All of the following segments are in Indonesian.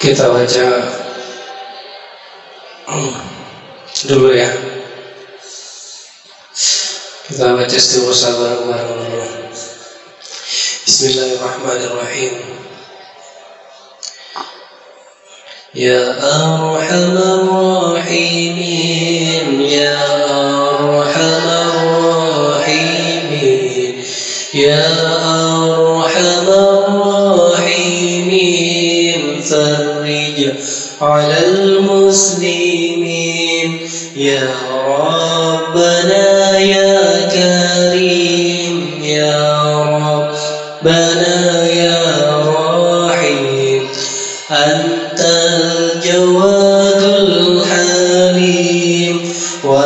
Kita baca dulu ya. Kita baca istighosah bareng-bareng dulu. Bismillahirrahmanirrahim. Ya Arhamar Rahimin, Ya Arhamar Rahimin, Ya Arhamar Rahimin, farij 'alal muslimin, Ya Rabbana Ya Karim, Ya Rabbana Ya Rahim, Antal Jawadul Halim, wa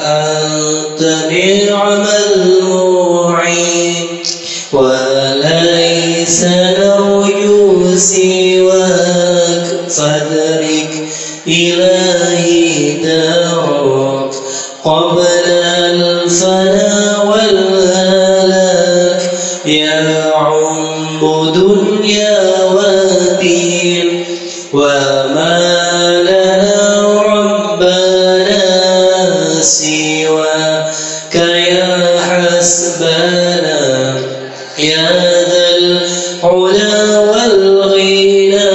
anta ni'mal mu'in, wa laysa narju siwak, fadrik ilahi darak qabla al-fana wal halak, ya dunya wa din, wa ma lana rabbana siwaka ya hasbana, ya dhal ula wal ghina,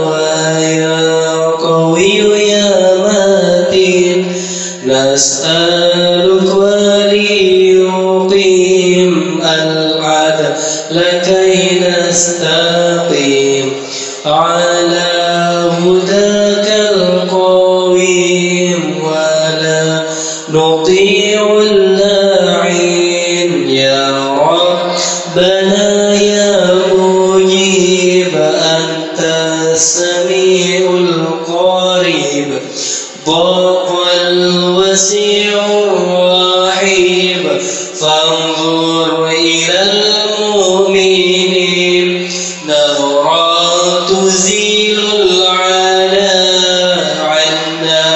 wa ya qawiyu ya matin, nas'aluka waliyuqim al-'adla kay nastaqim ala hudakal qawim, wa la nuti'ul la'in, ya Rabbana ya mujib, anta sami'ul qarib, dhaqal wasi'ur rahib, fanzur ilal mu'minin, نظرا تزيل العنا عنا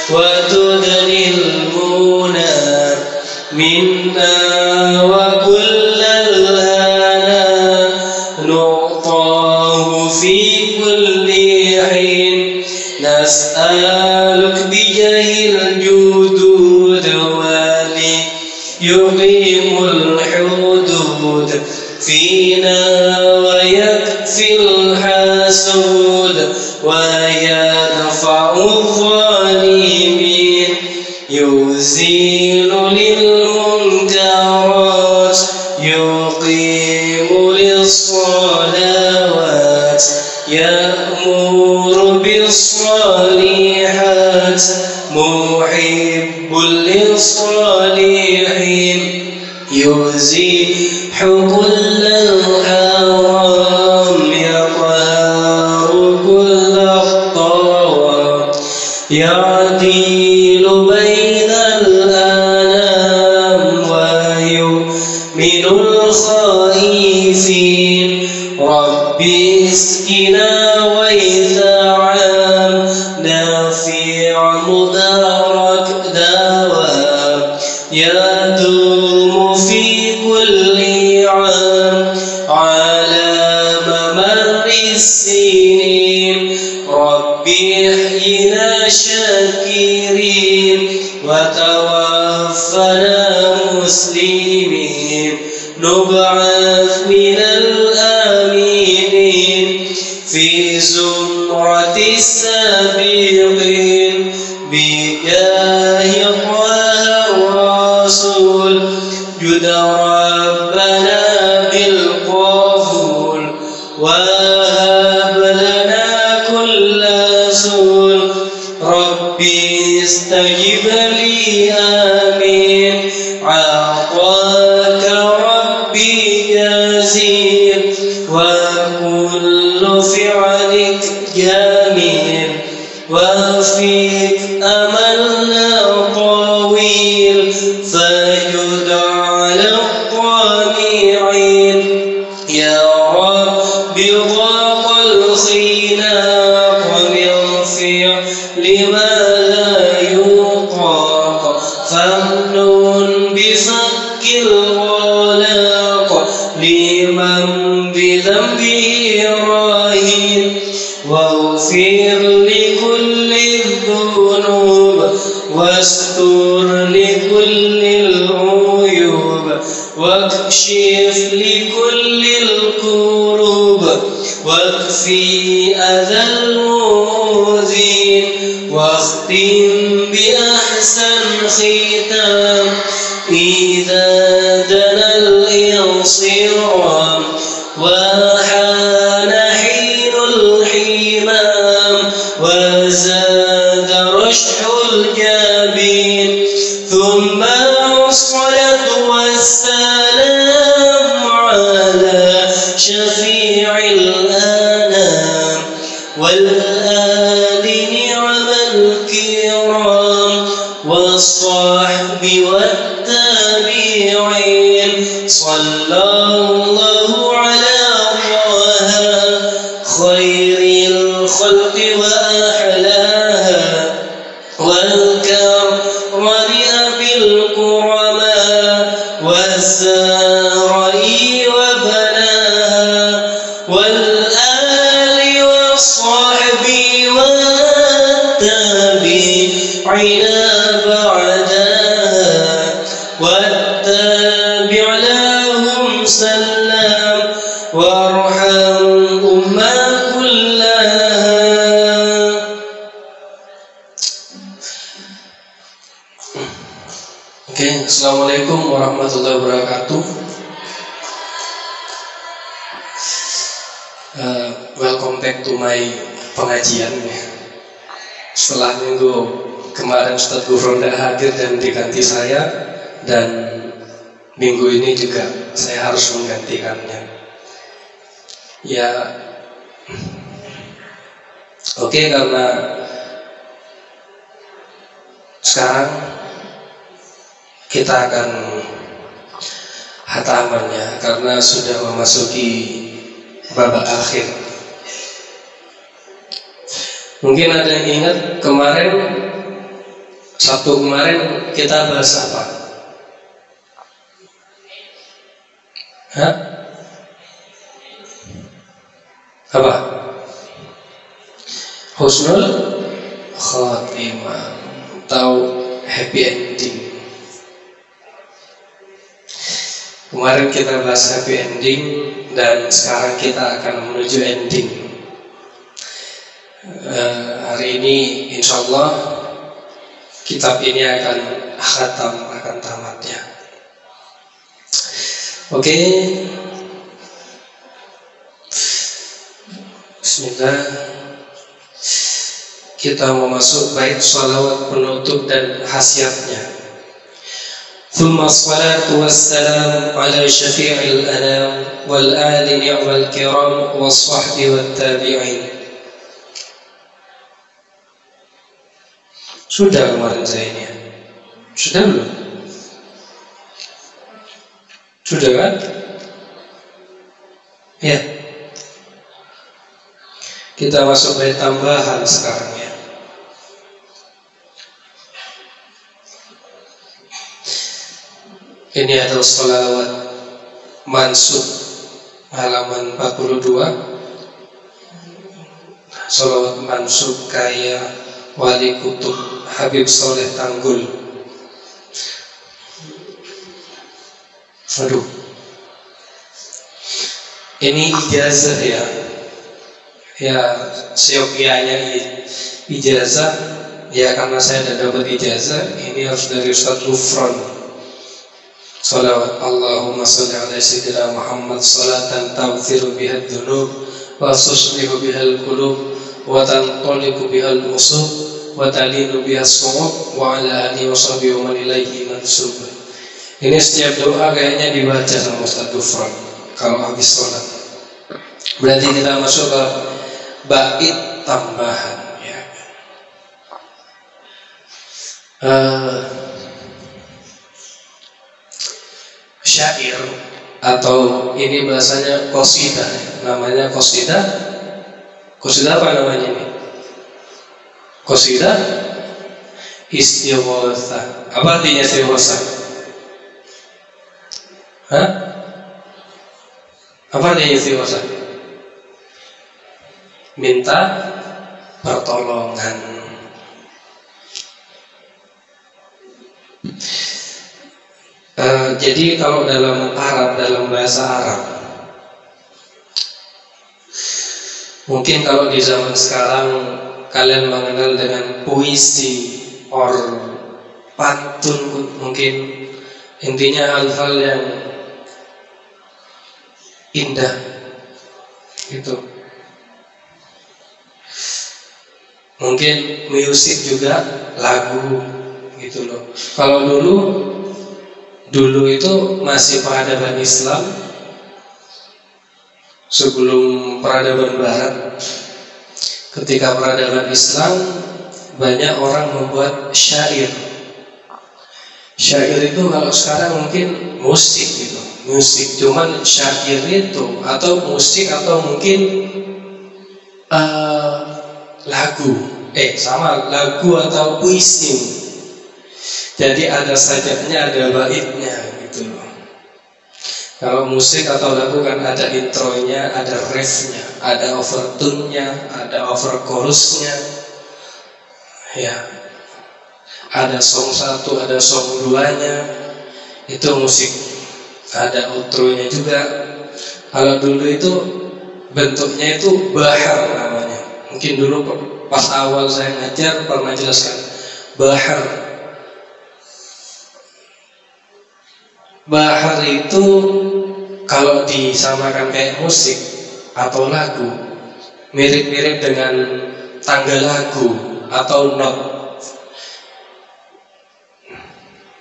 وتدني المنى منا، وكل الهنا نعطاه في كل حين، نسألك بجاه الجدود وليقيم الحدود فينا ويكفي الحسود ويدفع الظالمين، يزيل للمنكرات يقيم للصلوات، يأمر بالصالحات محب للصالحين، يزيح كل الحرام، يقهر كل الطغى، يعدل بين الأنام، ويؤمن الخائفين، ربي اسقنا غيثا عام نافع مبارك دوام، يدوم في كل عام على ممر السنين، ربي احينا شاكرين وتوفنا مسلمين، نبعث من الآمنين في زمرة السابقين، بجاه طه الرسول جد ربنا بالقبول، وهب لنا كل سول، ربي استجب لي آمين، عطاك ربي جزيل، وكل فعلك جميل، وفيك أملنا طويل، فجد على الطامعين، يا رب ضاق الخناق من فعل ما لا يطاق، فمنون بفك الغلاق لمن بذنبه راهن، وهو واستر لكل العيوب واكشف لكل الكروب واكفي أذى المؤذين واختم بأحسن ختام إذا دنا الانصرام وحان حين الحمام وزاد رشح الجبين ثم الصلاة والسلام على شفيع الأنام والآل نعم الكرام والصحب والتابعين صلى الله على طه خير الخلق وأحلاها والكرم أبي الكرماء والزارع وبناها والآل والصحب والتابعين بعدها والتابع لهم سلام وارحم أمة كلها. Assalamualaikum warahmatullahi wabarakatuh. Welcome back to my pengajian. Setelah minggu kemarin Ustadz Gufron tidak hadir dan diganti saya, dan minggu ini juga saya harus menggantikannya. Ya, oke, karena sekarang kita akan hatamannya karena sudah memasuki babak akhir. Mungkin ada yang ingat kemarin, Sabtu kemarin kita bahas apa? Hah? Apa? Husnul Khatimah atau happy ending. Kemarin kita bahas happy ending dan sekarang kita akan menuju ending. Hari ini insya Allah kitab ini akan tamatnya. Oke. Bismillah. Kita mau masuk bait shalawat penutup dan khasiatnya. ثم الصلاة والسلام على شفيع الأنام والآل نعم الكرام والصحب والتابعين. Sudah kemarin saya ini ya? Sudah belum? Sudah kan? Ya. Kita masuk bait tambahan sekarang ya. Ini adalah sholawat mansub halaman 42. Sholawat mansub karya Wali Kutub Habib Soleh Tanggul. Aduh, ini ijazah ya. Ya, seyogianya ijazah. Ya, karena saya tidak dapat ijazah, ini harus dari Ustadz Gufron. Salawat Allahumma salli ala sayyidina Muhammad salatan taghfiru biha dzunub wa tuslihu biha al-qulub wa tanqaliqu biha al-usub wa talinu biha as-su'ub wa ala alihi wa sahbihi wa man ilaihi mansub. Ini setiap doa kayaknya dibaca sama Ustaz Gufron kalau habis sholat. Berarti kita masuk ke bait tambahan ya. Syair atau ini bahasanya qasidah, namanya qasidah. Qasidah apa namanya ini? Qasidah istighatsah. Apa artinya istighatsah? Hah? Apa artinya istighatsah? Minta pertolongan. Jadi kalau dalam bahasa Arab, mungkin kalau di zaman sekarang kalian mengenal dengan puisi or pantun, mungkin intinya hal-hal yang indah gitu. Mungkin musik juga, lagu gitu loh. Kalau dulu itu masih peradaban Islam, sebelum peradaban Barat. Ketika peradaban Islam, banyak orang membuat syair. Syair itu kalau sekarang mungkin musik gitu, musik. Cuman syair itu atau musik atau mungkin lagu, lagu atau puisi. Jadi ada sajaknya, ada baitnya gitu loh. Kalau musik atau lagu kan ada intronya, ada refnya, ada overtune-nya, ada over chorus-nya. Ya. Ada song 1, ada song 2-nya. Itu musik. Ada outro-nya juga. Kalau dulu itu bentuknya itu bahar namanya. Mungkin dulu pas awal saya ngajar pernah jelaskan bahar. Bahar itu kalau disamakan kayak musik atau lagu, mirip-mirip dengan tangga lagu atau not.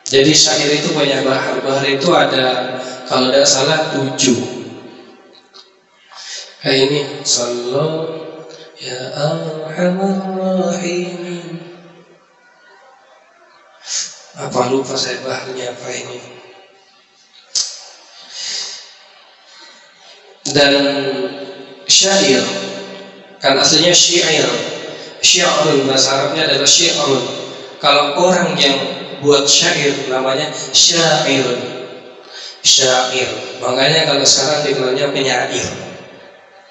Jadi syair itu banyak bahar. Bahar itu ada, kalau tidak salah 7. Kayak ini, Sallallahu ya Arhamar Rahimin. Apa lupa saya baharnya apa ini. Dan syair kan aslinya syair. Syairun bahasa Arabnya adalah syairun. Kalau orang yang buat syair namanya syairun. Syair. Makanya kalau sekarang dikenalnya penyair.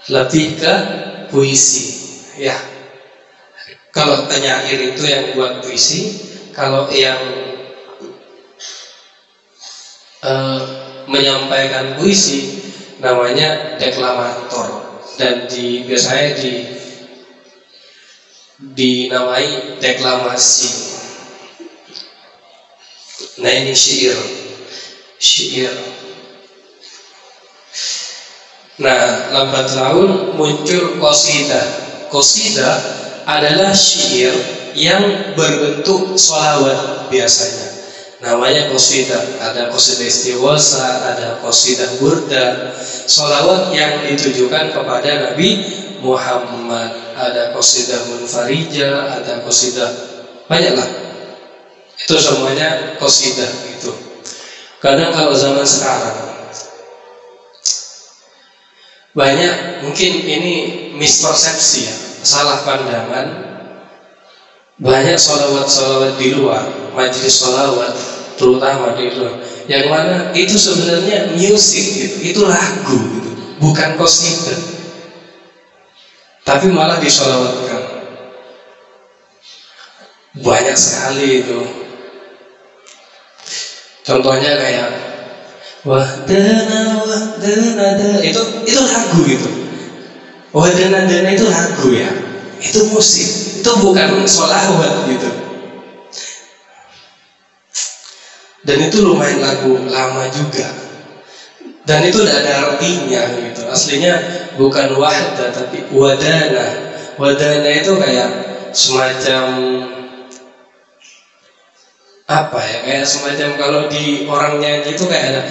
Lebih ke puisi. Ya. Kalau penyair itu yang buat puisi, kalau yang menyampaikan puisi namanya deklamator, dan biasanya dinamai deklamasi. Nah ini syair. Nah lambat laun muncul qasidah. Qasidah adalah syair yang berbentuk sholawat biasanya. Namanya qasidah. Ada qasidah istighosah, ada qasidah burda, sholawat yang ditujukan kepada Nabi Muhammad. Ada qasidah munfarijah, ada qasidah, banyaklah. Itu semuanya qasidah gitu. Kadang kalau zaman sekarang banyak, mungkin ini mispersepsi ya, salah pandangan. Banyak sholawat di luar, majelis sholawat terutama di luar, yang mana itu sebenarnya musik gitu, itu lagu gitu, bukan qasidah, tapi malah disholawatkan. Banyak sekali itu. Contohnya kayak wahdana itu lagu gitu. Wahdana itu lagu ya. Itu musik, itu bukan sholawat gitu. Dan itu lumayan lagu lama juga. Dan itu tidak ada artinya gitu. Aslinya bukan wahda tapi wadana. Wadana itu kayak semacam apa ya? Kayak semacam kalau di orang nyanyi itu kayak ada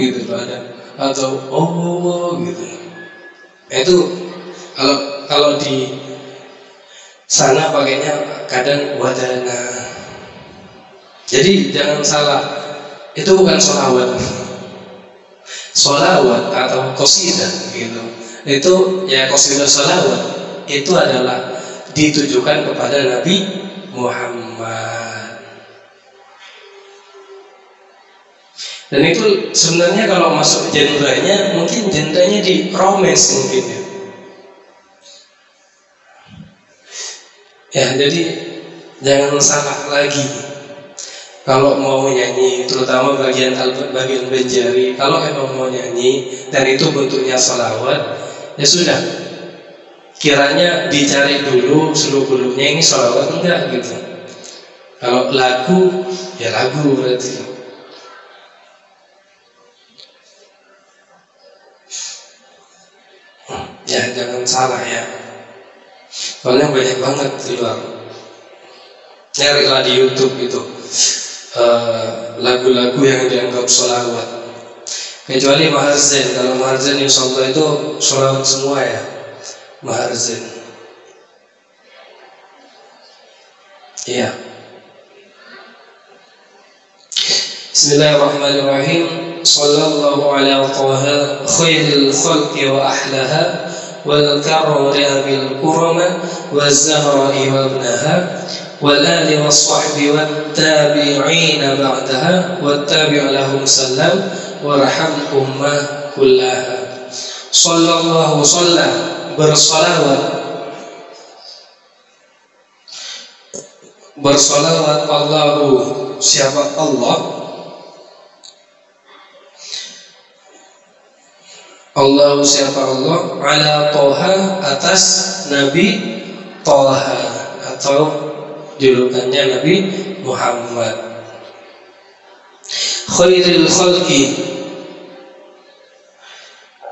gitu tuh ada, atau oh gitu. Itu kalau di sana pakainya kadang wadana. Jadi jangan salah, itu bukan sholawat. Sholawat atau qasidah gitu. Itu ya qasidah sholawat itu adalah ditujukan kepada Nabi Muhammad. Dan itu sebenarnya kalau masuk genrenya, mungkin genrenya di romance mungkin ya. Ya, jadi jangan salah lagi. Kalau mau nyanyi, terutama bagian benjari, kalau emang mau nyanyi dan itu bentuknya sholawat, ya sudah. Kiranya dicari dulu seluk-beluknya ini sholawat enggak gitu. Kalau lagu, ya lagu berarti. Ya jangan salah ya. Soalnya banyak banget di luar. Nyarilah di YouTube itu. Lagu-lagu yang dianggap sholawat, kecuali Mahar Zain. Kalau Mahar Zain insya Allah itu sholawat semua ya, Mahar Zain. Iya. Bismillahirrahmanirrahim. Sallallahu ala taha khairil khalqi wa ahlaha wal karrami bil kurama wal zahra'i wa ibnaha والآل والصحب والتابعين بعدها والتابع لهم سلم وارحم أمة كلها صلى الله صلى bersolawat Allahu siapa Allah Allahu siapa Allah ala Toha atas Nabi Toha atau julukannya Nabi Muhammad. Khairil khalqi,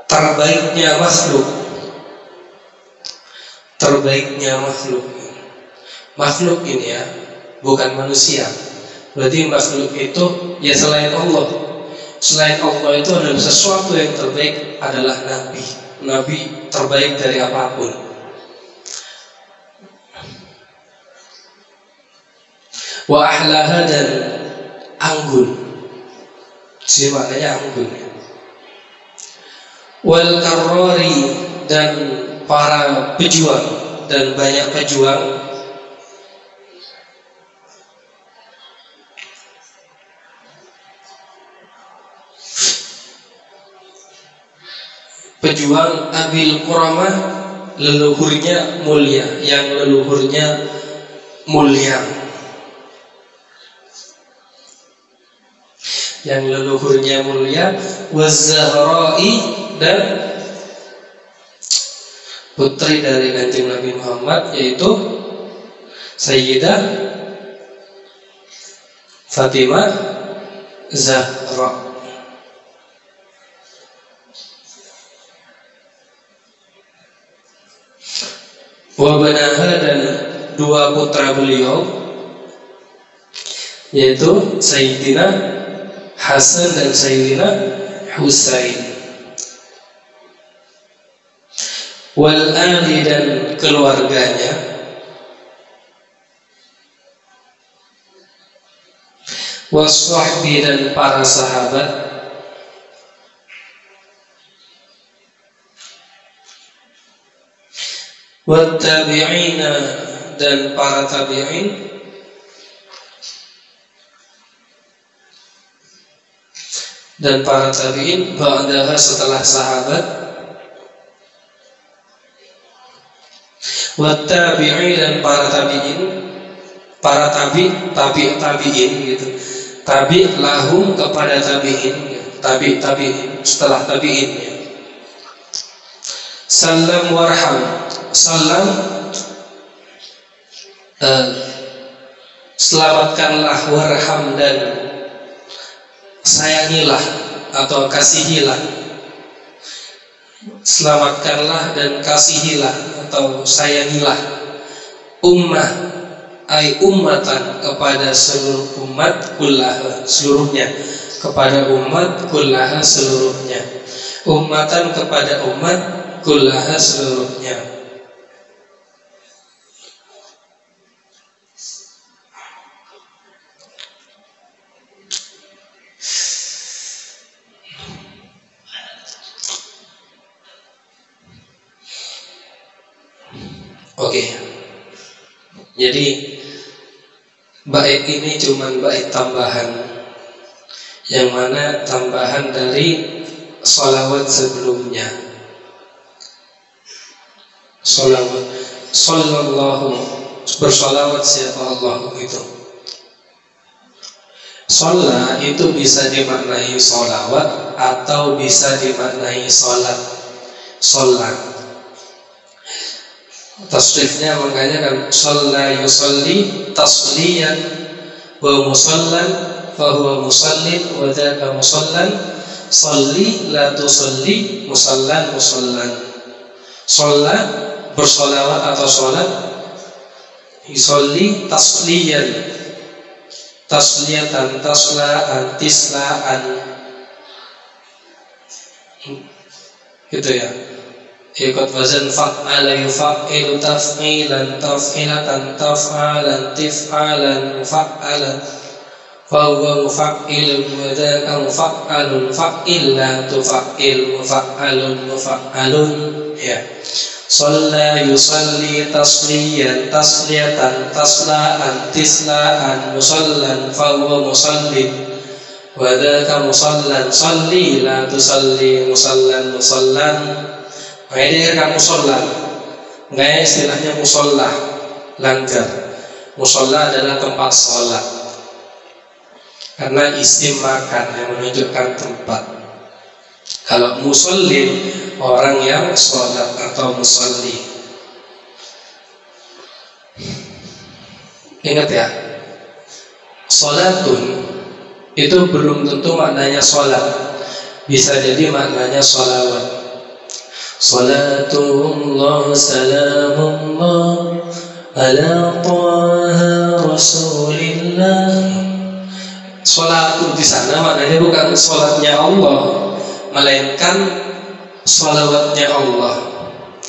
terbaiknya makhluk. Terbaiknya makhluk. Makhluk ini ya, bukan manusia. Berarti makhluk itu ya selain Allah. Selain Allah itu adalah sesuatu yang terbaik adalah Nabi. Nabi terbaik dari apapun. Wa ahlaha dan anggun, sini maknanya anggun ya. Wal karrari dan para pejuang dan banyak pejuang. Pejuang abil kuramah, leluhurnya mulia, yang leluhurnya mulia. Yang leluhurnya mulia, waz-zahra'i dan putri dari Kanjeng Nabi Muhammad, yaitu Sayyidah Fatimah Zahra. Wa banaha dan dua putra beliau, yaitu Sayyidina Hasan dan Sayyidina Husain. Wal ali dan keluarganya. Wasahbi dan para sahabat. Wat tabi'ina dan para tabi'in. Dan para tabi'in ba'daha setelah sahabat, wa tabi'in dan para tabi'in, para tabi'in gitu. Tabi' lahum kepada tabi'in, tabi'in setelah tabi'in ya. Salam warham, salam selamatkanlah, warham dan sayangilah atau kasihilah. Selamatkanlah dan kasihilah atau sayangilah ummah ay ummatan kepada seluruh umat kullaha seluruhnya, kepada umat kullaha seluruhnya, ummatan kepada umat kullaha seluruhnya. Oke. Jadi bait ini cuman bait tambahan, yang mana tambahan dari sholawat sebelumnya. Sholawat, sallallahu, bersolawat siapa Allah itu. Sholat itu bisa dimaknai sholawat atau bisa dimaknai sholat. Sholat tasrifnya makanya kan sholla yusolli tasliyan wa musallan fahuwa musallin wa dzaka musallan sholli la tusolli musallan musallan. Sholat bersolawat atau sholat, yusolli tasliyan tasliyatan taslaan tislaan gitu ya. Ikut wazan fa'ala yufa'ilu taf'ilan taf'ilatan taf'alan tif'alan mufa'alan fahuwa mufa'ilun wa dzaka mufa'alun fa'illa tufa'il mufa'alun mufa'alun ya. Shalla yusalli tasliyan tasliyatan taslaan tislaan musallan fahuwa musallin wa dzaka musallan shalli la tusalli musallan musallan. Ini kan musallan, nggak istilahnya musallah langgar. Musallah adalah tempat sholat karena isim makan yang menunjukkan tempat. Kalau musallin orang yang sholat atau musalli. Ingat ya, sholatun itu belum tentu maknanya sholat, bisa jadi maknanya sholawat. Salatullah salamullah ala taha rasulillah. Sholat di sana maknanya bukan sholatnya Allah, melainkan sholawatnya Allah.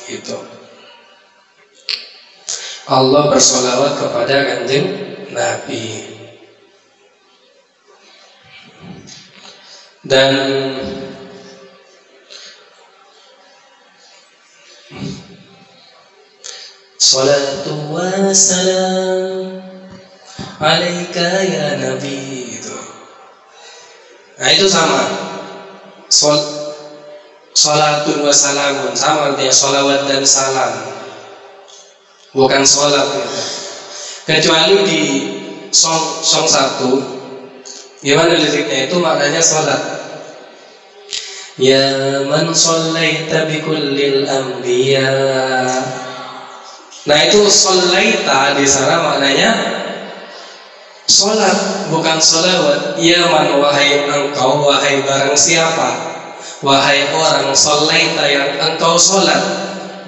Itu Allah bersolawat kepada kanjeng Nabi. Dan salatu wa salam alaika ya Nabi itu. Nah itu sama. Salatun wa salamun sama artinya salawat dan salam. Bukan salat gitu. Kecuali di song 1 gimana liriknya itu maknanya salat. Ya man shallaita bi kullil anbiya. Nah itu sholaita di sana maknanya sholat, bukan sholawat. Ya man, wahai engkau, wahai barang siapa, wahai orang, sholaita yang engkau sholat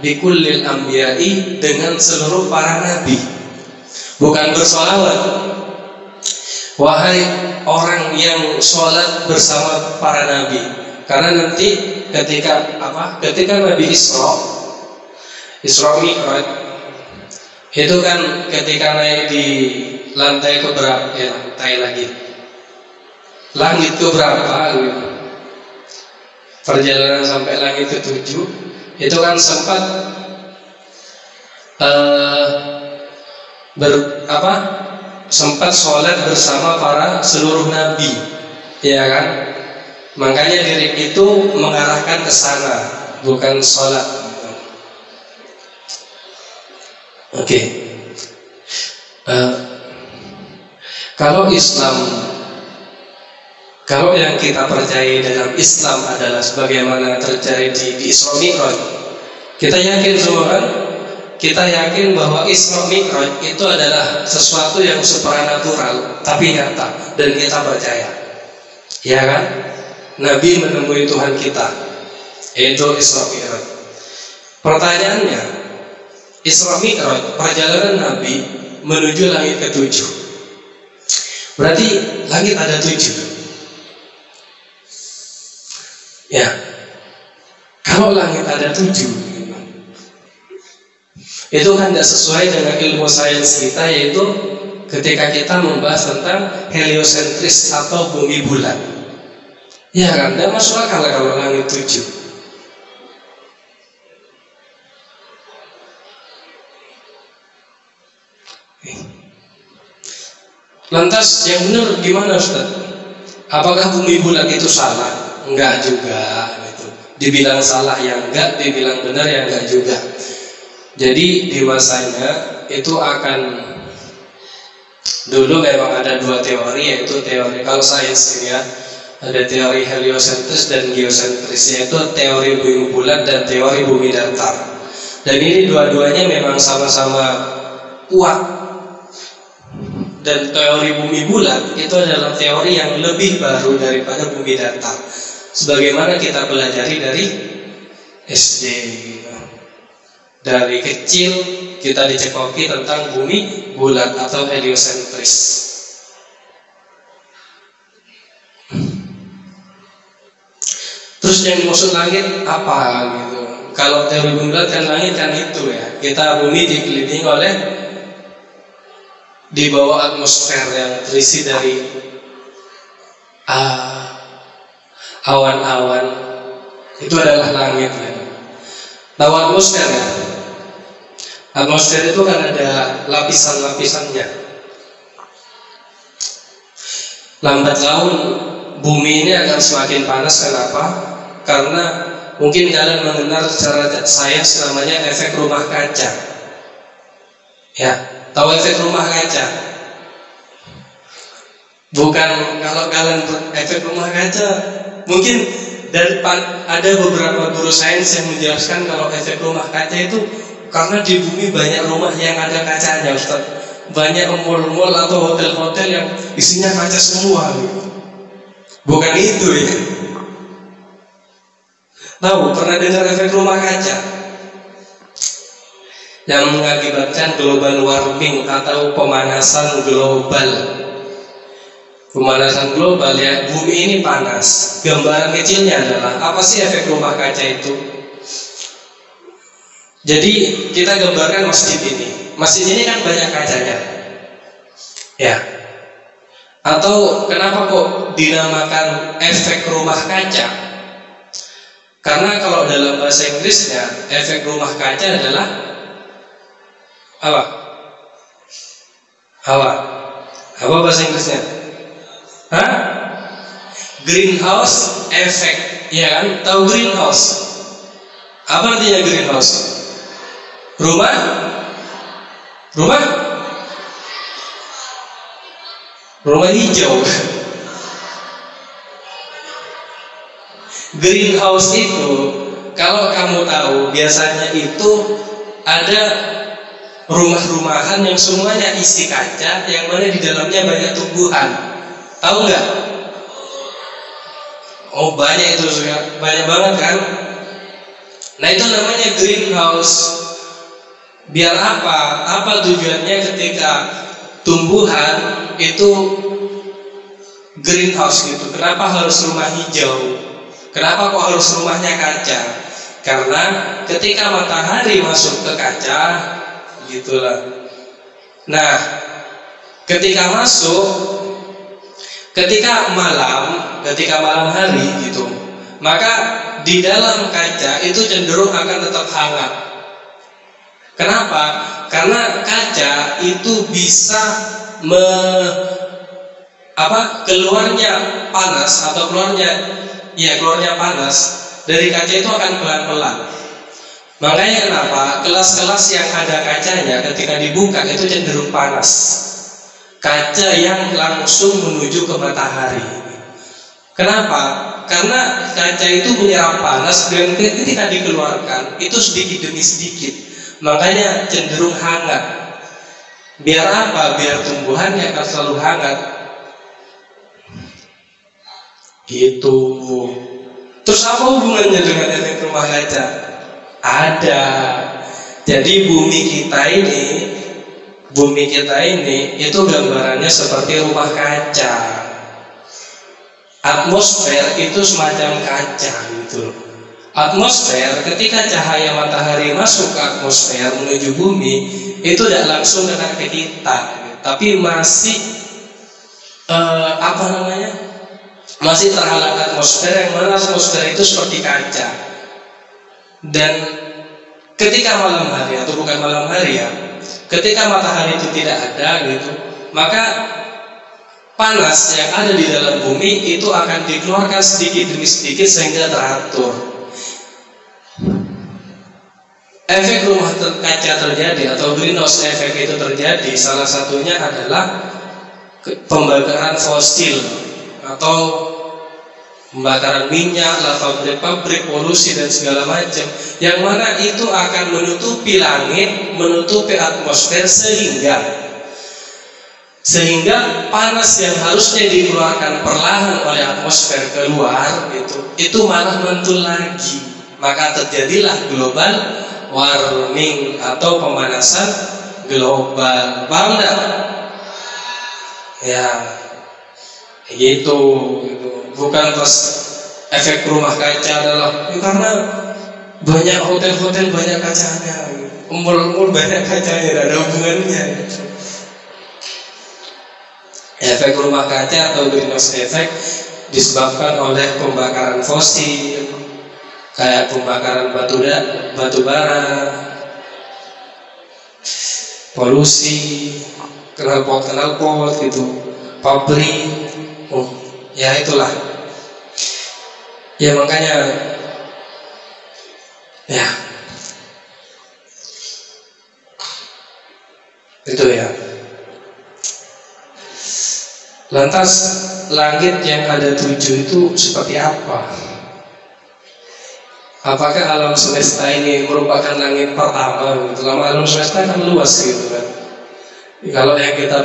bikullil anbiya'i dengan seluruh para nabi, bukan bersolawat. Wahai orang yang sholat bersama para nabi, karena nanti ketika Nabi Isra Mi'raj itu kan ketika naik di lantai keberapa langit keberapa gitu. Perjalanan sampai langit ke-7 itu kan sempat sempat sholat bersama para seluruh nabi, ya kan? Makanya lirik itu mengarahkan ke sana, bukan sholat. Oke. Kalau yang kita percaya dalam Islam adalah sebagaimana terjadi di Isra Mi'raj, kita yakin semua kan? Kita yakin bahwa Isra Mi'raj itu adalah sesuatu yang supranatural tapi nyata, dan kita percaya, ya kan? Nabi menemui Tuhan kita, yaitu Isra Mi'raj. Pertanyaannya, Isra Mi'raj perjalanan Nabi menuju langit ke-7. Berarti langit ada 7. Ya. Kalau langit ada 7, itu kan tidak sesuai dengan ilmu sains kita, yaitu ketika kita membahas tentang heliosentris atau bumi bulat. Ya kan, tidak masuk akal kalau langit 7. Lantas yang benar gimana Ustaz? Apakah bumi bulat itu salah? Enggak juga gitu. Dibilang salah yang enggak, dibilang benar yang enggak juga. Jadi di masanya itu akan Dulu memang ada dua teori, yaitu teori kalau sains ini ya, ada teori heliosentris dan geosentris, yaitu teori bumi bulat dan teori bumi datar. Dan ini dua-duanya memang sama-sama kuat. Dan teori bumi bulat itu adalah teori yang lebih baru daripada bumi datar, sebagaimana kita pelajari dari SD. Dari kecil kita dicekoki tentang bumi bulat atau heliosentris. Terus yang dimaksud langit apa gitu? Kalau teori bumi bulat kan langit kan itu ya, kita bumi dikelilingi oleh, di bawah atmosfer yang terisi dari awan-awan, itu adalah langit ya. Tahu atmosfer ya? Atmosfer itu kan ada lapisan-lapisannya. Lambat laun bumi ini akan semakin panas. Kenapa? Karena mungkin kalian mengenal secara sains namanya efek rumah kaca. Ya, tahu efek rumah kaca? Bukan, kalau kalian efek rumah kaca, mungkin ada beberapa guru sains yang menjelaskan kalau efek rumah kaca itu karena di bumi banyak rumah yang ada kacanya, Ustaz. Banyak mall-mall atau hotel-hotel yang isinya kaca semua gitu. Bukan itu ya. Tahu, pernah dengar efek rumah kaca? Yang mengakibatkan global warming atau pemanasan global. Pemanasan global ya, bumi ini panas. Gambaran kecilnya adalah apa sih efek rumah kaca itu? Jadi kita gambarkan masjid ini. Masjid ini kan banyak kacanya, ya. Atau kenapa kok dinamakan efek rumah kaca? Karena kalau dalam bahasa Inggrisnya efek rumah kaca adalah apa? Apa bahasa Inggrisnya? Hah? Greenhouse effect, ya kan? Tahu greenhouse? Apa artinya greenhouse? Rumah hijau. Greenhouse itu, kalau kamu tahu, biasanya itu ada rumah-rumahan yang semuanya isi kaca, yang mana di dalamnya banyak tumbuhan. Tahu nggak? Oh, banyak itu, banyak banget kan? Nah, itu namanya greenhouse. Biar apa? Apa tujuannya ketika tumbuhan itu greenhouse gitu? Kenapa harus rumah hijau? Kenapa kok harus rumahnya kaca? Karena ketika matahari masuk ke kaca, gitulah. Nah, ketika masuk, ketika malam hari gitu, maka di dalam kaca itu cenderung akan tetap hangat. Kenapa? Karena kaca itu bisa keluarnya panas atau keluarnya panas dari kaca itu akan pelan-pelan. Makanya kenapa kelas-kelas yang ada kacanya ketika dibuka itu cenderung panas. Kaca yang langsung menuju ke matahari. Kenapa? Karena kaca itu menyerap panas dan ketika dikeluarkan itu sedikit demi sedikit. Makanya cenderung hangat. Biar apa? Biar tumbuhannya akan selalu hangat. Gitu. Terus apa hubungannya dengan efek rumah kaca? Ada. Jadi bumi kita ini itu gambarannya seperti rumah kaca. Atmosfer itu semacam kaca gitu. Atmosfer, ketika cahaya matahari masuk ke atmosfer menuju bumi, itu tidak langsung kena ke kita, tapi masih masih terhalang atmosfer, yang mana atmosfer itu seperti kaca. Dan ketika malam hari, atau bukan malam hari ya, ketika matahari itu tidak ada gitu, maka panas yang ada di dalam bumi itu akan dikeluarkan sedikit demi sedikit sehingga teratur. Efek rumah kaca terjadi atau greenhouse effect itu terjadi, salah satunya adalah pembakaran fosil atau pembakaran minyak, pabrik-pabrik, polusi dan segala macam, yang mana itu akan menutupi langit, menutupi atmosfer sehingga panas yang harusnya dikeluarkan perlahan oleh atmosfer keluar itu malah mantul lagi. Maka terjadilah global warming atau pemanasan global. Paham enggak? Ya, gitu. Bukan pas efek rumah kaca adalah karena banyak hotel-hotel banyak kacanya, mall-mall banyak kacanya, tidak ada hubungannya. Efek rumah kaca atau greenhouse effect disebabkan oleh pembakaran fosil, kayak pembakaran batu bara, polusi, knalpot gitu, pabrik, ya itulah. Ya makanya, ya itu ya. Lantas langit yang ada 7 itu seperti apa? Apakah alam semesta ini merupakan langit pertama? Alam semesta kan luas gitu kan. Kalau yang kita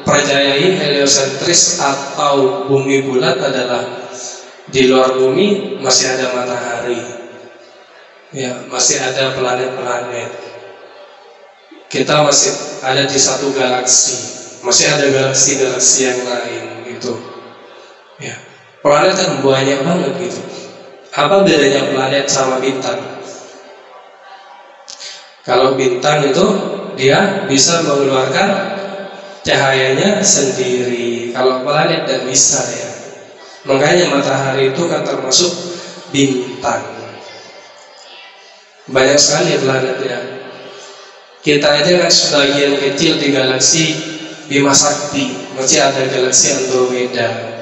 percayai heliosentris atau bumi bulat adalah di luar bumi masih ada matahari, ya masih ada planet-planet. Kita masih ada di satu galaksi. Masih ada galaksi-galaksi yang lain gitu. Ya, planet kan banyak banget gitu. Apa bedanya planet sama bintang? Kalau bintang itu dia bisa mengeluarkan cahayanya sendiri. Kalau planet tidak bisa ya. Makanya matahari itu kan termasuk bintang. Banyak sekali planetnya. Kita aja kan sebagian kecil di galaksi Bima Sakti, masih ada galaksi Andromeda.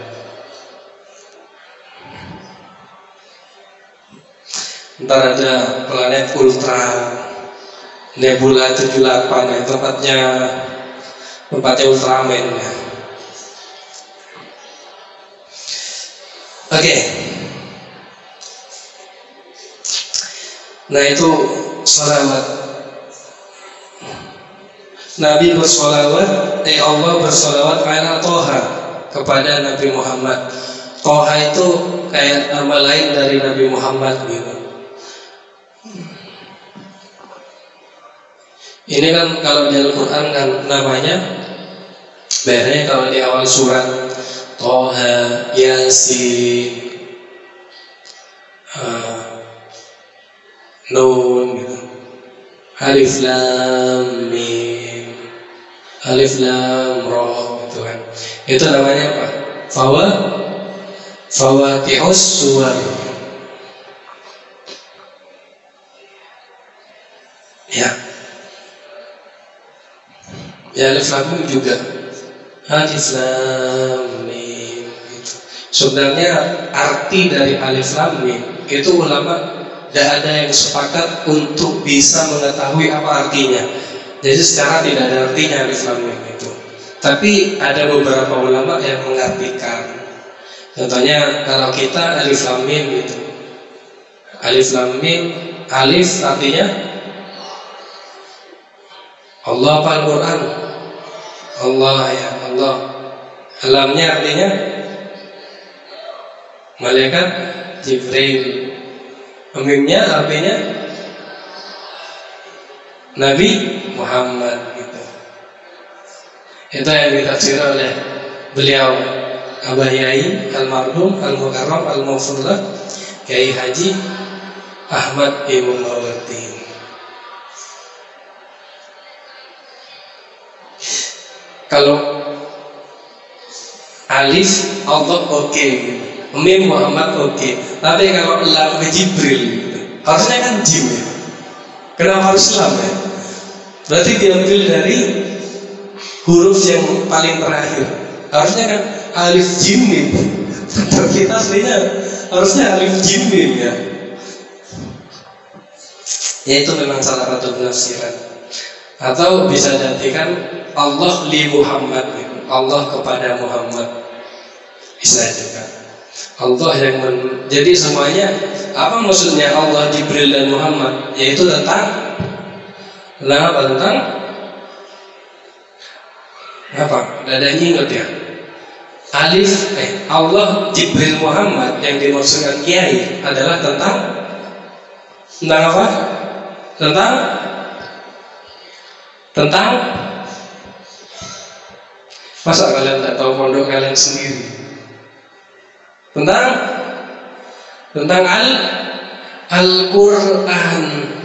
Ntar ada planet Ultra, Nebula 78 ya, tempatnya Ultraman ya. Oke. Nah itu sholawat. Nabi bersolawat, Allah bersolawat ala Toha, kepada Nabi Muhammad. Toha itu kayak nama lain dari Nabi Muhammad gitu. Ini kan kalau di Al-Quran kan namanya, biasanya kalau di awal surat Toha, Yasin, Nun gitu. Alif Lam Mim, Alif Lam Ra gitu kan. Itu namanya apa? Fawatihus Suwar. Ya. Ya Alif Lam Mim juga. Alif Lam Mim gitu. Sebenarnya arti dari Alif Lam Mim itu ulama tidak ada yang sepakat untuk bisa mengetahui apa artinya. Jadi secara tidak ada artinya Alif Lam Mim itu. Tapi ada beberapa ulama yang mengartikan. Contohnya kalau kita Alif Lam Mim gitu. Alif Lam Mim, Alif artinya Allah apa Al-Quran? Allah ya Allah. Lamnya artinya malaikat Jibril. Mimnya artinya Nabi Muhammad gitu. Itu yang ditafsir oleh beliau Abah Yai Al-Marhum Al-Mukarram Al-Mufurlah Kiai Haji Ahmad Ibn Mawardi. Kalau Alif Allah oke gitu. Mim Muhammad oke. Tapi kalau Lam Jibril gitu. Harusnya kan Jim ya. Kenapa harus Lam ya? Berarti diambil dari huruf yang paling terakhir. Harusnya kan Alif Jim Mim. Tapi kita aslinya harusnya Alif Jim Mim ya. Ya itu memang salah satu penafsiran. Atau bisa diartikan Allah li Muhammad gitu. Allah kepada Muhammad. Bisa juga Allah yang jadi semuanya. Apa maksudnya Allah, Jibril dan Muhammad? Yaitu tentang tentang apa? Dadanya ingat ya. Allah, Jibril, Muhammad yang dimaksudkan kiai adalah tentang apa? Tentang masa kalian tak tahu pondok kalian sendiri? Tentang Al-Quran,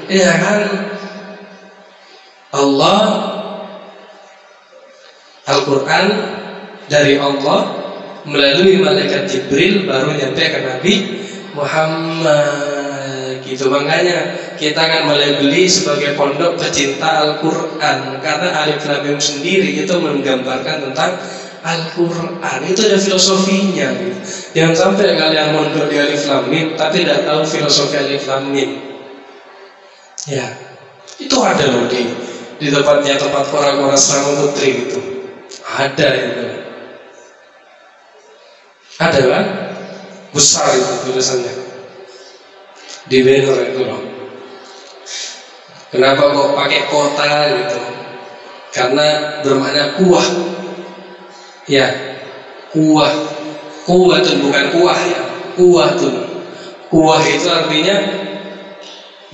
ya kan? Allah, Al-Quran dari Allah melalui malaikat Jibril baru nyampe ke Nabi Muhammad. Gitu, makanya kita akan melabeli sebagai pondok pecinta Al-Quran karena Alif Lam Mim sendiri itu menggambarkan tentang Al-Quran. Itu ada filosofinya gitu. Jangan sampai kalian mondok di Alif Lam Mim tapi tidak tahu filosofi Alif Lam Mim. Ya, itu ada loh di tempat kora-kora Serang Putri itu. Ada itu. Ada kan? Besar itu tulisannya di banner itu loh. Kenapa kok pakai kota gitu? Karena bermakna kuah. Ya, kuah tuh bukan kuah ya. Kuah tuh. Kuah itu artinya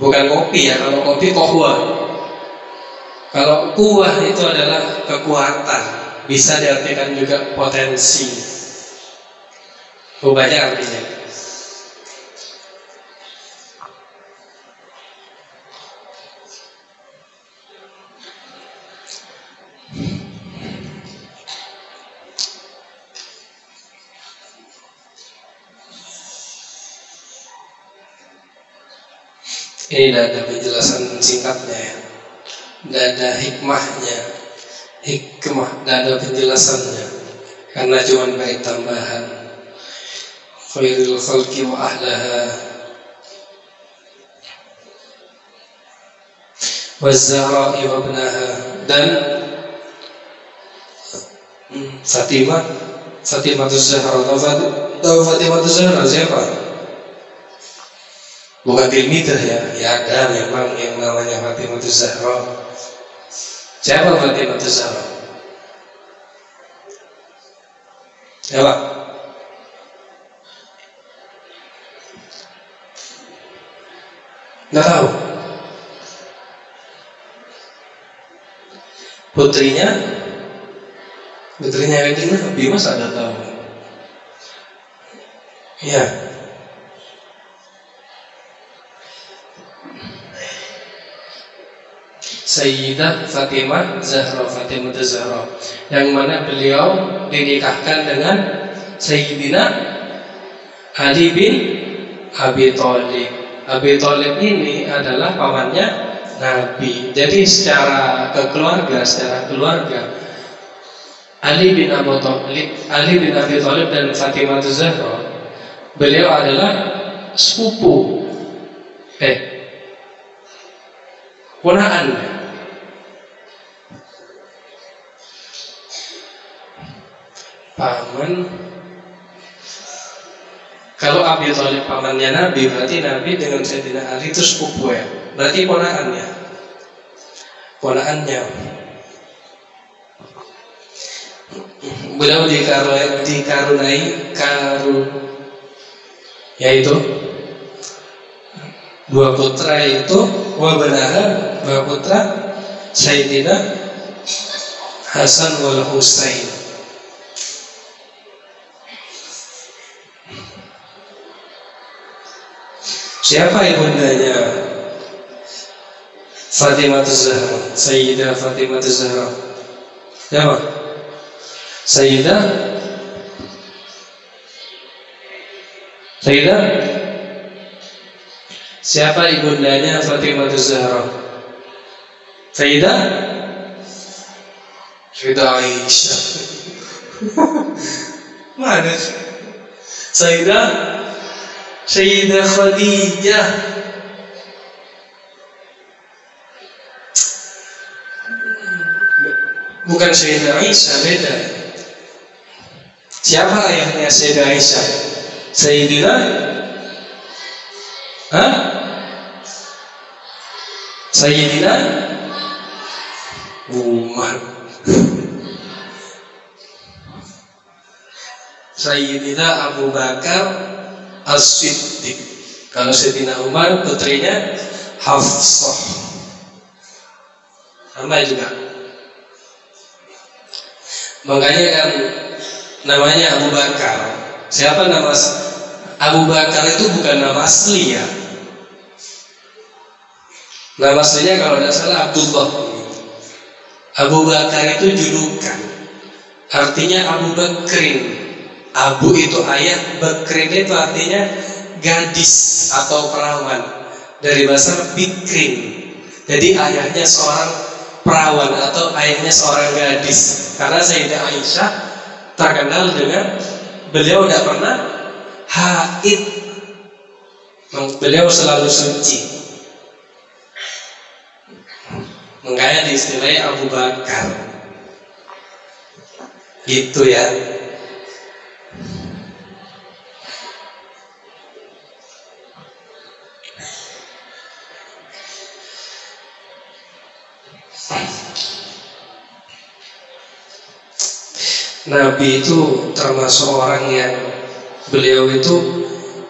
bukan kopi ya. Kalau kopi kohwa. Kalau kuah itu adalah kekuatan. Bisa diartikan juga potensi. Banyak artinya. Ini tidak ada penjelasan singkatnya ya. Tidak ada hikmahnya. Tidak ada penjelasannya. Karena cuma bait tambahan. Khairul khalqi wa ahlaha waz-zahra'i wa ibnaha. Dan Fatimatus Zahra. Tahu Fatimatus Zahra siapa? Bukan tilmidah ya. Ya ada memang yang namanya Fatimatus Zahra. Siapa Fatimatus Zahra? Ya Pak? Nggak tahu. Putrinya Kanjeng Nabi, masa ada tahu? Ya. Sayyidah Fatimah Zahra, Fatimah Zahra, yang mana beliau dinikahkan dengan Sayyidina Ali bin Abi Thalib. Abi Thalib ini adalah pamannya Nabi. Jadi secara keluarga Ali bin Abi Thalib dan Fatimah Zahra, beliau adalah sepupu ponakan. Paman. Kalau Abi Thalib pamannya Nabi, berarti Nabi dengan Sayyidina Ali itu sepupu ya. Berarti ponakannya. Beliau dikarunai yaitu dua putra, itu dua putra Sayyidina Hasan wal Husain. Siapa ibundanya? Fatimah Zahra, Sayyidah Fatimah Zahra. Siapa? Sayyidah siapa ibundanya Fatimah Zahra? Sayyidah Aisyah. Mana sih? Sayyidah Khadijah. Bukan Sayyidah Aisyah, beda. Siapa ayahnya Sayyidah Aisyah? Sayyidina Sayyidina Umar. Sayyidina Abu Bakar As-Siddiq. Kalau Sayyidina Umar putrinya Hafsah. Sama juga. Makanya kan namanya Abu Bakar. Siapa nama Abu Bakar itu bukan nama asli ya. Nama aslinya kalau tidak salah Abdullah. Abu Bakar itu julukan. Artinya Abu Bakrin. Abu itu ayah, Bakrin itu artinya gadis atau perawan. Dari bahasa Bikrin. Jadi ayahnya seorang perawan atau ayahnya seorang gadis. Karena Sayyidah Aisyah terkenal dengan beliau tidak pernah haid. Beliau selalu suci. Makanya diistilahi Abu Bakar. Gitu ya. Nabi itu termasuk orang yang beliau itu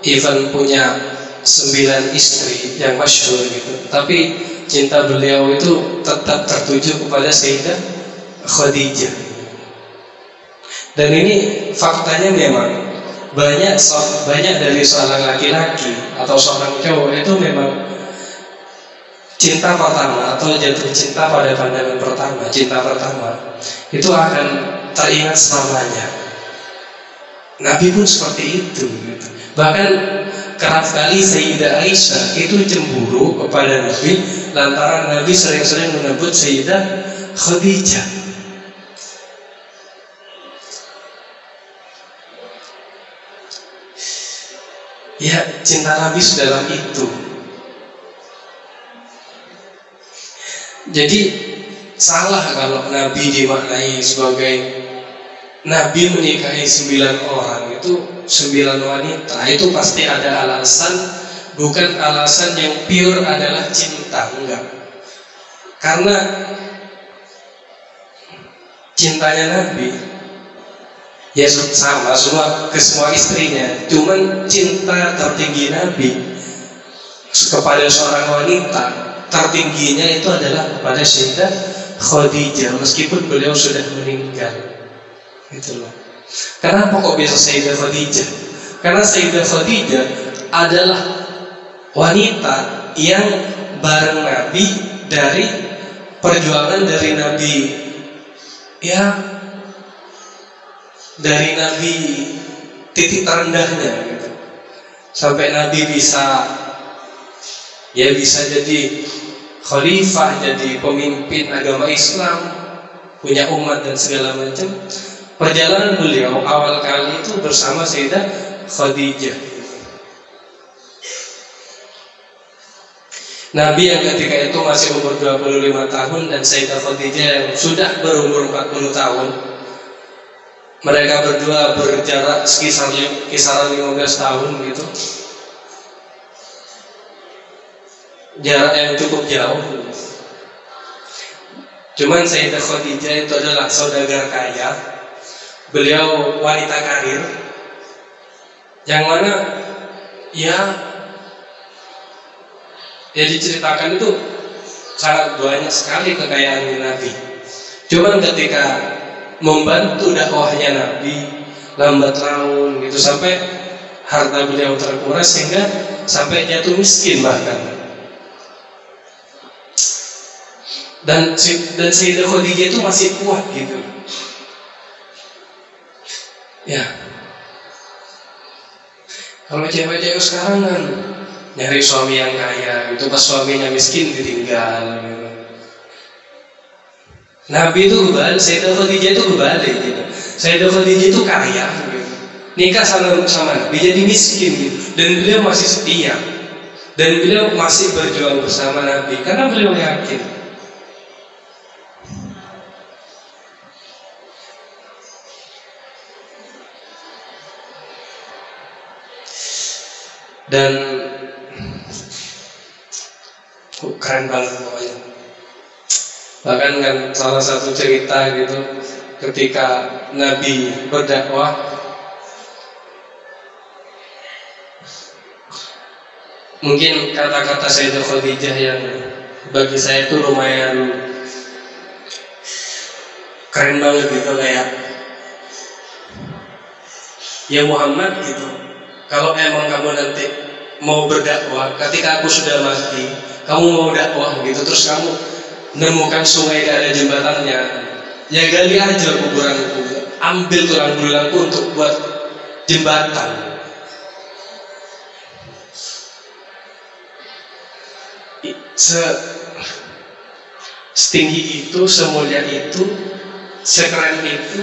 even punya 9 istri yang masyhur gitu, tapi cinta beliau itu tetap tertuju kepada Sayyidah Khadijah. Dan ini faktanya memang banyak dari seorang laki-laki atau seorang cowok itu memang cinta pertama atau jatuh cinta pada pandangan pertama, cinta pertama itu akan teringat selamanya. Nabi pun seperti itu gitu. Bahkan kerap kali Sayyidah Aisyah itu cemburu kepada Nabi lantaran Nabi sering-sering menyebut Sayyidah Khadijah. Ya, cinta Nabi sedalam itu. Jadi salah kalau Nabi dimaknai sebagai Nabi menikahi 9 orang, itu 9 wanita. Itu pasti ada alasan, bukan alasan yang pure adalah cinta, enggak. Karena cintanya Nabi ya sama semua ke semua istrinya, cuman cinta tertinggi Nabi kepada seorang wanita tertingginya itu adalah kepada Sayyidah Khadijah, meskipun beliau sudah meninggal. Gitu loh. Kenapa kok bisa Sayyidah Khadijah? Karena Sayyidah Khadijah adalah wanita yang bareng Nabi dari perjuangan dari Nabi, ya, dari Nabi titik terendahnya gitu. Sampai Nabi bisa jadi khalifah, jadi pemimpin agama Islam, punya umat dan segala macam. Perjalanan beliau awal kali itu bersama Sayyidah Khadijah. Nabi yang ketika itu masih umur 25 tahun dan Sayyidah Khadijah yang sudah berumur 40 tahun. Mereka berdua berjarak kisaran 15 tahun gitu. Jarak yang cukup jauh. Cuman Sayyidah Khadijah itu adalah saudagar kaya. Beliau wanita karir, yang mana ya diceritakan itu sangat banyak sekali kekayaan Nabi. Cuman ketika membantu dakwahnya Nabi lambat laun gitu, sampai harta beliau terkuras sehingga sampai jatuh miskin bahkan. Dan Sayyidah Khadijah itu masih kuat gitu. Ya, kalau cewek-cewek sekarang kan nyari suami yang kaya, itu pas suaminya miskin ditinggal gitu. Nabi itu kebalik, Sayyidah Khadijah itu kebalik gitu. Sayyidah Khadijah itu kaya gitu. Nikah sama Nabi jadi miskin gitu. Dan beliau masih setia. Dan beliau masih berjuang bersama Nabi karena beliau yakin Dan keren banget pokoknya. Bahkan kan salah satu cerita gitu, ketika Nabi berdakwah, mungkin kata-kata Sayyidah Khadijah yang bagi saya itu lumayan keren banget gitu, kayak, ya Muhammad gitu, kalau emang kamu nanti mau berdakwah, ketika aku sudah mati, kamu mau dakwah gitu, terus kamu menemukan sungai gak ada jembatannya, ya gali aja kuburanku, ambil tulang belulangku untuk buat jembatan. Setinggi itu, semulia itu, sekeren itu,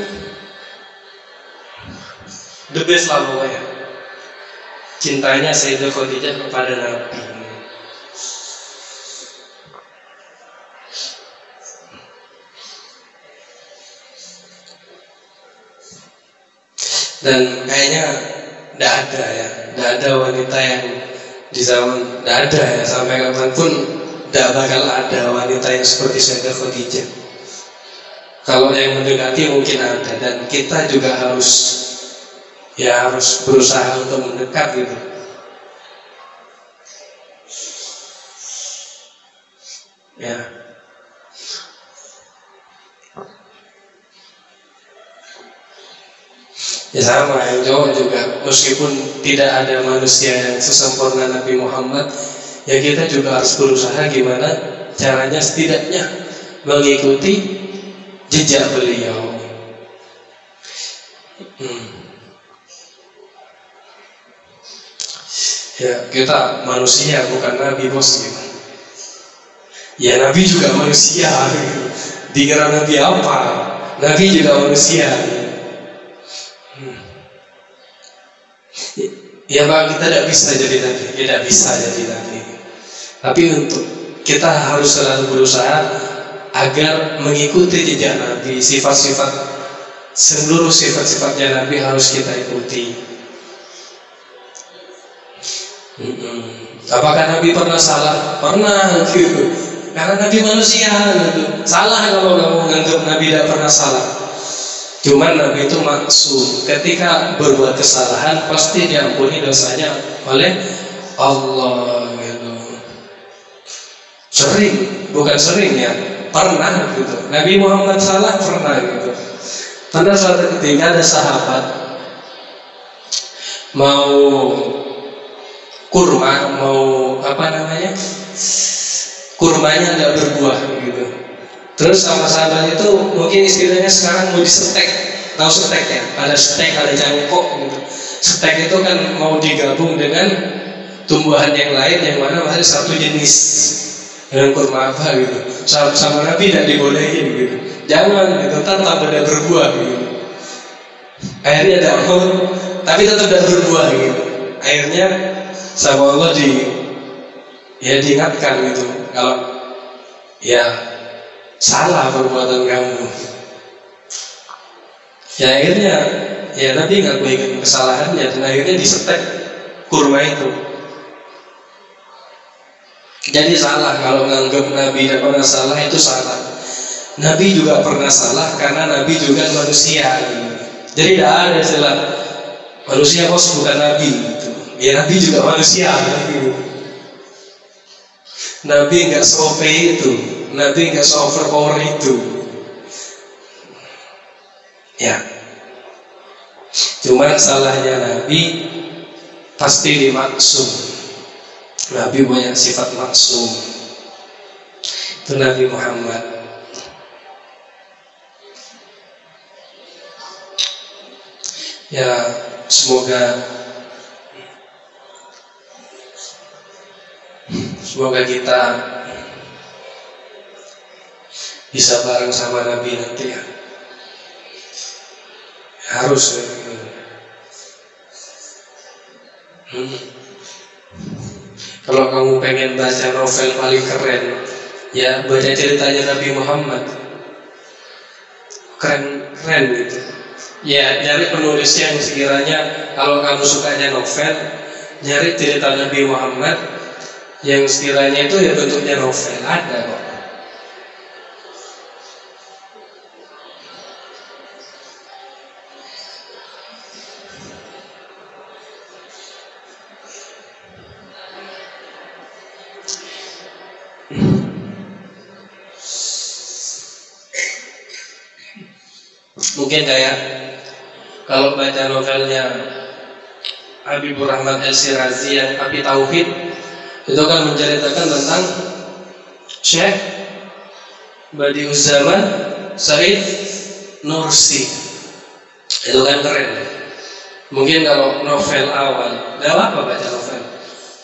the best lah pokoknya cintanya Sayyidah Khadijah kepada Nabi. Dan kayaknya tidak ada wanita yang di zaman, tidak ada ya, sampai kapanpun tidak bakal ada wanita yang seperti Sayyidah Khadijah. Kalau yang mendekati mungkin ada, dan kita juga harus berusaha untuk mendekat gitu. Ya. Ya sama, yang cowok juga, meskipun tidak ada manusia yang sesempurna Nabi Muhammad, ya kita juga harus berusaha gimana caranya setidaknya mengikuti jejak beliau. Ya kita manusia, bukan Nabi bos gitu. Ya Nabi juga manusia gitu. Dikira Nabi apa? Nabi juga manusia. Ya Pak, kita tidak bisa jadi Nabi, tidak bisa jadi Nabi. Tapi untuk kita harus selalu berusaha agar mengikuti jejak Nabi, seluruh sifat-sifatnya Nabi harus kita ikuti. Apakah Nabi pernah salah? Pernah gitu. Karena Nabi manusia gitu. Salah kalau kamu menganggap Nabi tidak pernah salah. Cuman Nabi itu maksum, ketika berbuat kesalahan pasti diampuni dosanya oleh Allah gitu. Bukan sering ya, pernah gitu. Nabi Muhammad salah pernah gitu. Pada suatu ketika ada sahabat mau kurma, kurmanya tidak berbuah gitu. Terus sama sahabat itu mungkin istilahnya sekarang mau disetek, tahu setek ya? Ada setek, ada jangkok gitu. Setek itu kan mau digabung dengan tumbuhan yang lain yang mana masih satu jenis dengan kurma apa gitu. Sama Nabi tidak dibolehin gitu. Jangan gitu, tetap tidak berbuah gitu. Akhirnya dakwah, tapi tetap tidak berbuah gitu. Akhirnya sama Allah diingatkan gitu, kalau ya salah perbuatan kamu. Ya akhirnya ya Nabi ngakuin kesalahannya, dan akhirnya disetek kurma itu. Jadi salah kalau menganggap Nabi tidak pernah salah, itu salah. Nabi juga pernah salah karena Nabi juga manusia gitu. Jadi tidak ada istilah manusia bos bukan Nabi gitu. Ya Nabi juga manusia gitu. Nabi nggak se-OP itu, Nabi nggak se-overpower itu. Ya, cuman salahnya Nabi pasti dimaksum. Nabi punya sifat maksum. Itu Nabi Muhammad. Ya, semoga kita bisa bareng sama Nabi nanti ya. Harus ya. Kalau kamu pengen baca novel paling keren, ya baca ceritanya Nabi Muhammad. Keren gitu. Ya cari penulis yang sekiranya kalau kamu sukanya novel, nyari cerita Nabi Muhammad yang sekiranya itu ya bentuknya novel, ada kok. Mungkin kayak kalau baca novelnya Habibur Rahman Al-Shirazi yang Api Tauhid, itu kan menceritakan tentang Syekh Badiu'uzzaman Said Nursi. Itu kan keren. Mungkin kalau novel awal, gak apa baca novel.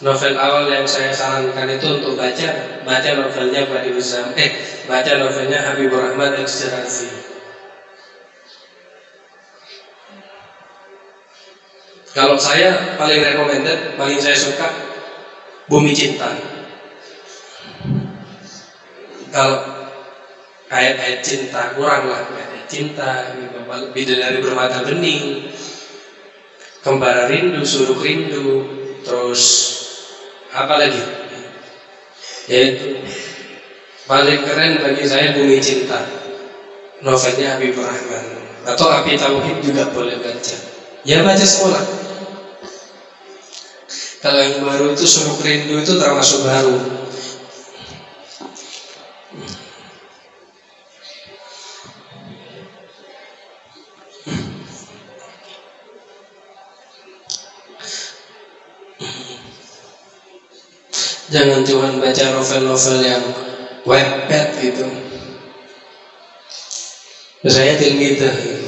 Novel awal yang saya sarankan itu untuk baca novelnya Badiu'uzzaman, baca novelnya Habibur Rahman Al-Shirazi. Kalau saya paling recommended, paling saya suka Bumi Cinta. Kalau ayat-ayat cinta kurang lah, ayat cinta, Bidadari Bermata Bening, Kembara Rindu, Suruk Rindu, terus apa lagi? Yaitu paling keren bagi saya Bumi Cinta, novelnya Habibur Rahman. Atau Api Tauhid juga boleh baca. Ya baca semua. Kalau yang baru itu Suruk Rindu itu termasuk baru. Jangan cuma baca novel-novel yang Wattpad gitu. Misalnya Tilmida gitu.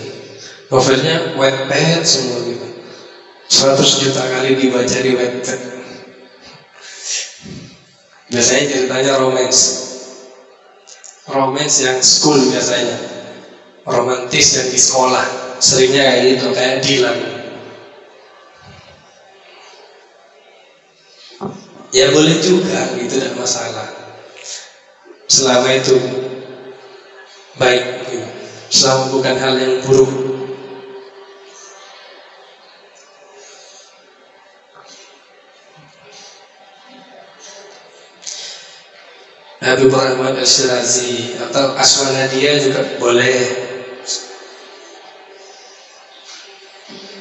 Novelnya Wattpad semua gitu. 100 juta kali dibaca di Wattpad. Biasanya ceritanya romance yang school biasanya, romantis yang di sekolah, seringnya kayak gitu, kayak Dilan. Ya boleh juga, gitu, tidak masalah, selama itu baik, gitu. Selama bukan hal yang buruk. Habibur Rahman Al-Shirazi atau Aswanadia juga boleh.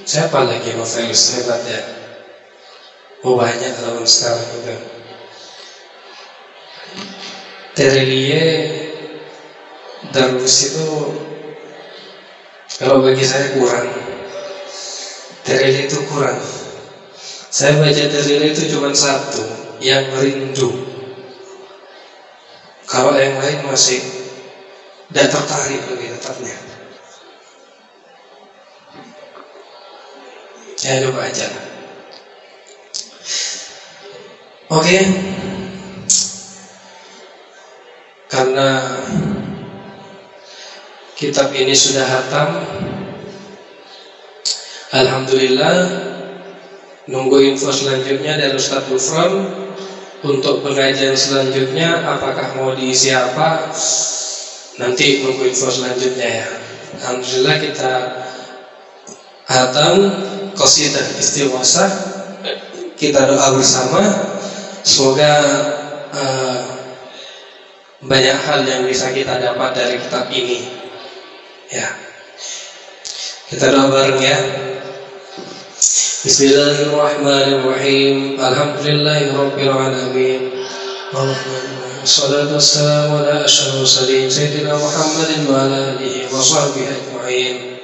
Siapa lagi novelis hebat ya? Oh banyak tahun sekarang juga. Terelie Darwis itu kalau bagi saya kurang. Terelie itu kurang. Saya baca Terelie itu cuma satu, yang Rindu. Kalau yang lain masih tidak tertarik lebih tetapnya. Ya coba aja. Oke. Karena kitab ini sudah hatam, alhamdulillah. Nunggu info selanjutnya dari Ustadz Gufron. Untuk pengajian selanjutnya apakah mau diisi apa, nanti nunggu info selanjutnya ya. Alhamdulillah kita hatam qasidah istighosah. Kita doa bersama, semoga banyak hal yang bisa kita dapat dari kitab ini ya. Kita doa bareng ya. Bismillahirrahmanirrahim. Alhamdulillahirabbil alamin. Wassalatu wassalamu ala asyrafil mursalin sayyidina Muhammadin wa ala alihi wa sahbihi ajma'in.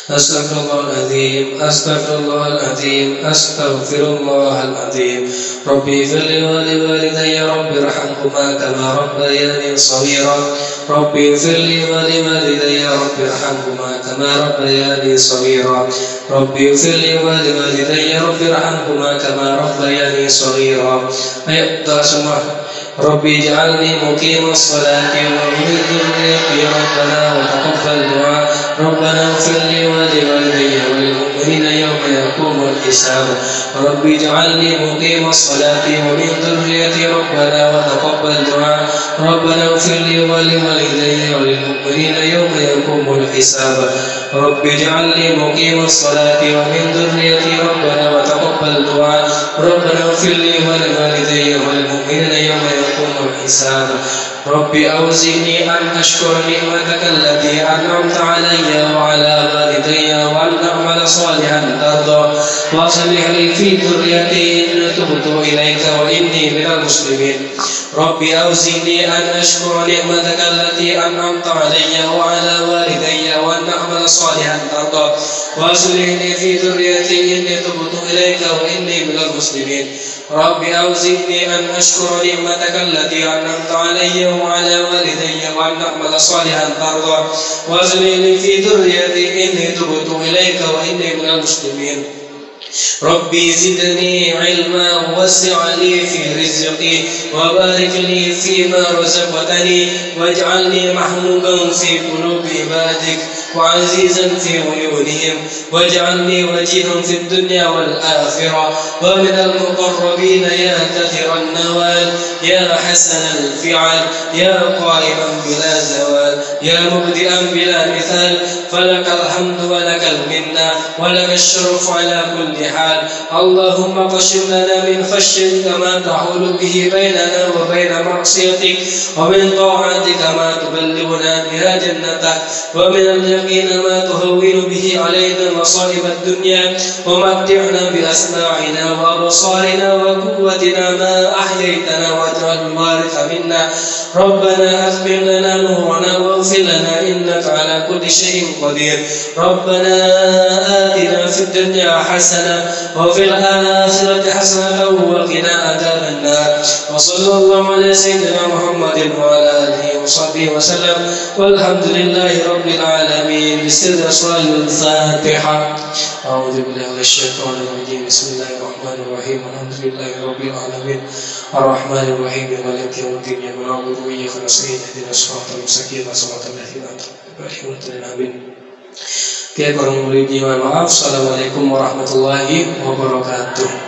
Astaghfirullahaladzim, astaghfirullahaladzim, astaghfirullahaladzim. Rabbi firli wa liwalidayya, Rabbi irhamhuma kama rabbayani shaghira. Rabbi firli wa liwalidayya, Rabbi irhamhuma kama rabbayani shaghira. Rabbi firli wa liwalidayya, Rabbi irhamhuma kama rabbayani shaghira. Ayo doa semua. Rabbi ij'alni muqimas salati wa min dhurriyyati rabbana wa taqabbal du'a. Rabbana ighfir li wa liwalidayya wa lil mu'minina yawma yaqumul hisab. Rabbi ij'alni muqimas salati wa min dhurriyyati rabbana wa taqabbal du'a. Rabbana ighfir li wa liwalidayya wa lil mu'minina yawma yaqumul hisab. رب اجعلني مقيم الصلاة ومن ذريتي ربنا وتقبل دعاء ربنا اغفر لي ولوالدي وللمؤمنين يوم يقوم الحساب رب أوزعني أن أشكر نعمتك التي أنعمت علي وعلى والدي وأن أعمل صالحا ترضى وأصلح لي في ذريتي إني تبت إليك وإني من المسلمين رب أوزعني أن أشكر نعمتك التي أنعمت علي وعلى والدي وأن أعمل صالحا ترضى وأصلح لي في ذريتي إني تبت إليك وإني من المسلمين رب أوزعني أن أشكر نعمتك التي أنعمت علي وعلى والدي وأن أعمل صالحا ترضى وأصلح لي في ذريتي إني تبت إليك وإني من المسلمين ربي زدني علما ووسع لي في رزقي وبارك لي فيما رزقتني واجعلني محمودا في قلوب عبادك وعزيزا في عيونهم واجعلني وجيها في الدنيا والآخرة ومن المقربين يا كثير النوال يا حسن الفعل يا قائما بلا زوال يا مبدئا بلا مثال فلك الحمد ولك المنة ولك الشرف على كل حال اللهم قسم لنا من خشيتك ما تحول به بيننا وبين معصيتك ومن طاعتك ما تبلغنا بها جنتك ومن اليقين ما تهون به علينا مصائب الدنيا ومتعنا بأسماعنا وأبصارنا وقوتنا ما أحييتنا واجعل الوارث منا ربنا أتمم لنا نورنا واغفر لنا إنك على كل شيء قدير ربنا آتنا في الدنيا حسنة وفي الآخرة حسنة وقنا عذاب النار وصلى الله على سيدنا محمد وعلى آله وصحبه وسلم والحمد لله رب العالمين بسر أسرار الفاتحة أعوذ بالله من الشيطان الرجيم بسم الله الرحمن الرحيم الحمد لله رب العالمين الرحمن الرحيم مالك يوم الدين إياك نعبد وإياك نستعين اهدنا الصراط المستقيم صراط الذين أنعمت عليهم Oke, kurang lebihnya mohon maaf. Assalamualaikum warahmatullahi wabarakatuh.